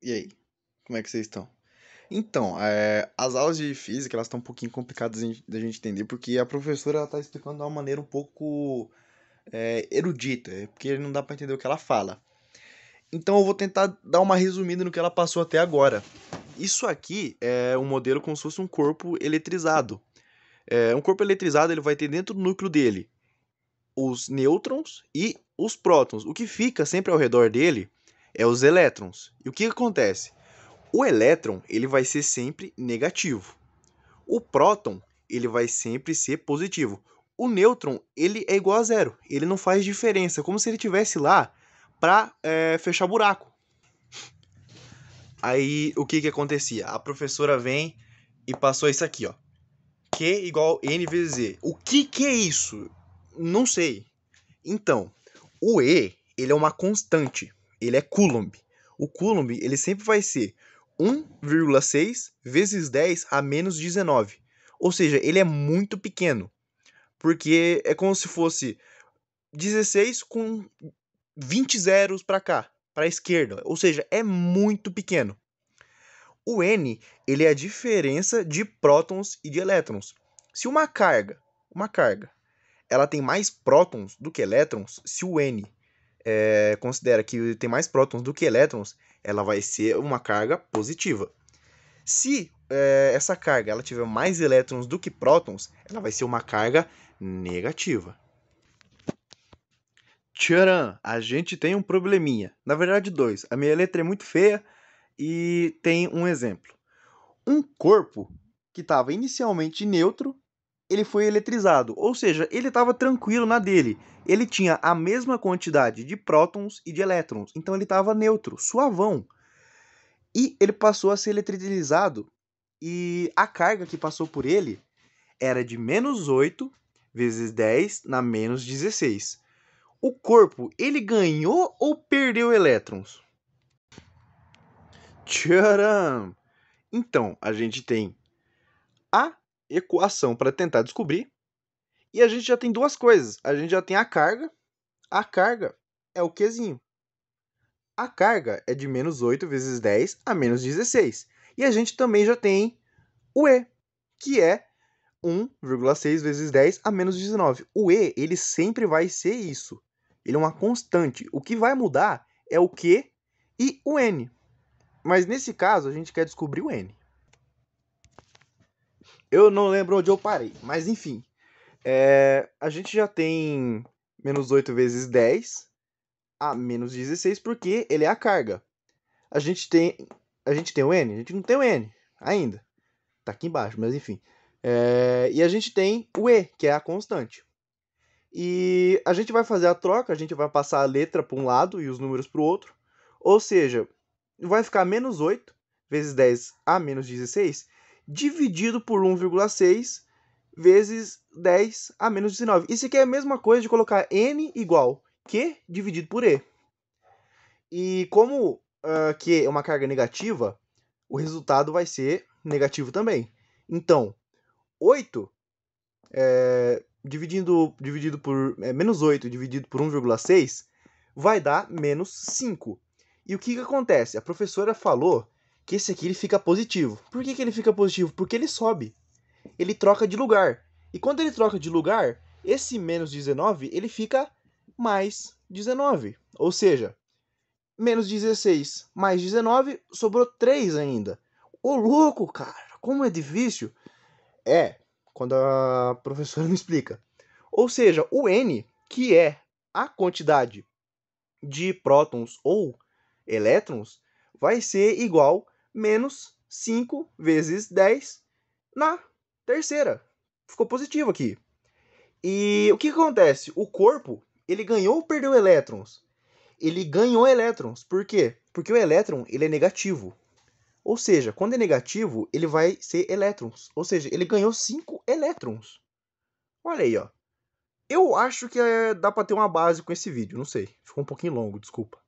E aí, como é que vocês estão? Então, as aulas de física, elas estão um pouquinho complicadas da gente entender, porque a professora ela tá explicando de uma maneira um pouco erudita, porque não dá pra entender o que ela fala. Então eu vou tentar dar uma resumida no que ela passou até agora. Isso aqui é um modelo como se fosse um corpo eletrizado. Um corpo eletrizado ele vai ter dentro do núcleo dele os nêutrons e os prótons. O que fica sempre ao redor dele é os elétrons. E o que acontece? O elétron, ele vai ser sempre negativo. O próton, ele vai sempre ser positivo. O nêutron, ele é igual a zero. Ele não faz diferença, como se ele estivesse lá para fechar buraco. Aí, o que acontecia? A professora vem e passou isso aqui, ó. Q igual N vezes E. O que é isso? Não sei. Então, o E, ele é uma constante. Ele é Coulomb. O Coulomb, ele sempre vai ser 1,6 vezes 10 a menos 19. Ou seja, ele é muito pequeno. Porque é como se fosse 16 com 20 zeros para cá, para a esquerda. Ou seja, é muito pequeno. O N, ele é a diferença de prótons e de elétrons. Se uma carga, ela tem mais prótons do que elétrons, se o N considera que tem mais prótons do que elétrons, ela vai ser uma carga positiva. Se essa carga ela tiver mais elétrons do que prótons, ela vai ser uma carga negativa. Tcharam! A gente tem um probleminha. Na verdade, dois. A minha letra é muito feia e tem um exemplo. Um corpo que estava inicialmente neutro, ele foi eletrizado. Ou seja, ele estava tranquilo na dele. Ele tinha a mesma quantidade de prótons e de elétrons. Então ele estava neutro, suavão. E ele passou a ser eletrizado. E a carga que passou por ele era de menos 8 vezes 10 na menos 16. O corpo, ele ganhou ou perdeu elétrons? Tcharam! Então, a gente tem a equação para tentar descobrir. E a gente já tem duas coisas. A gente já tem a carga. A carga é o Qzinho. A carga é de menos 8 vezes 10 a menos 16. E a gente também já tem o E, que é 1,6 vezes 10 a menos 19. O E, ele sempre vai ser isso. Ele é uma constante. O que vai mudar é o Q e o N. Mas nesse caso, a gente quer descobrir o N. Eu não lembro onde eu parei, mas enfim. A gente já tem menos 8 vezes 10 a menos 16 porque ele é a carga. A gente tem o N? A gente não tem o N ainda. Tá aqui embaixo, mas enfim. E a gente tem o E, que é a constante. E a gente vai fazer a troca, a gente vai passar a letra para um lado e os números para o outro. Ou seja, vai ficar menos 8 vezes 10 a menos 16 dividido por 1,6 vezes 10 a menos 19. Isso aqui é a mesma coisa de colocar N igual Q dividido por E. E como Q é uma carga negativa, o resultado vai ser negativo também. Então, 8 dividido por menos 8 dividido por 1,6 vai dar menos 5. E o que acontece? A professora falou que esse aqui ele fica positivo. Por que ele fica positivo? Porque ele sobe. Ele troca de lugar. E quando ele troca de lugar, esse menos 19 ele fica mais 19. Ou seja, menos 16 mais 19 sobrou 3 ainda. Ô louco, cara, como é difícil. Quando a professora me explica. Ou seja, o N, que é a quantidade de prótons ou elétrons, vai ser igual menos 5 vezes 10 na terceira. Ficou positivo aqui. E o que acontece? O corpo, ele ganhou ou perdeu elétrons? Ele ganhou elétrons. Por quê? Porque o elétron, ele é negativo. Ou seja, quando é negativo, ele vai ser elétrons. Ou seja, ele ganhou 5 elétrons. Olha aí, ó. Eu acho que dá pra ter uma base com esse vídeo, não sei. Ficou um pouquinho longo, desculpa.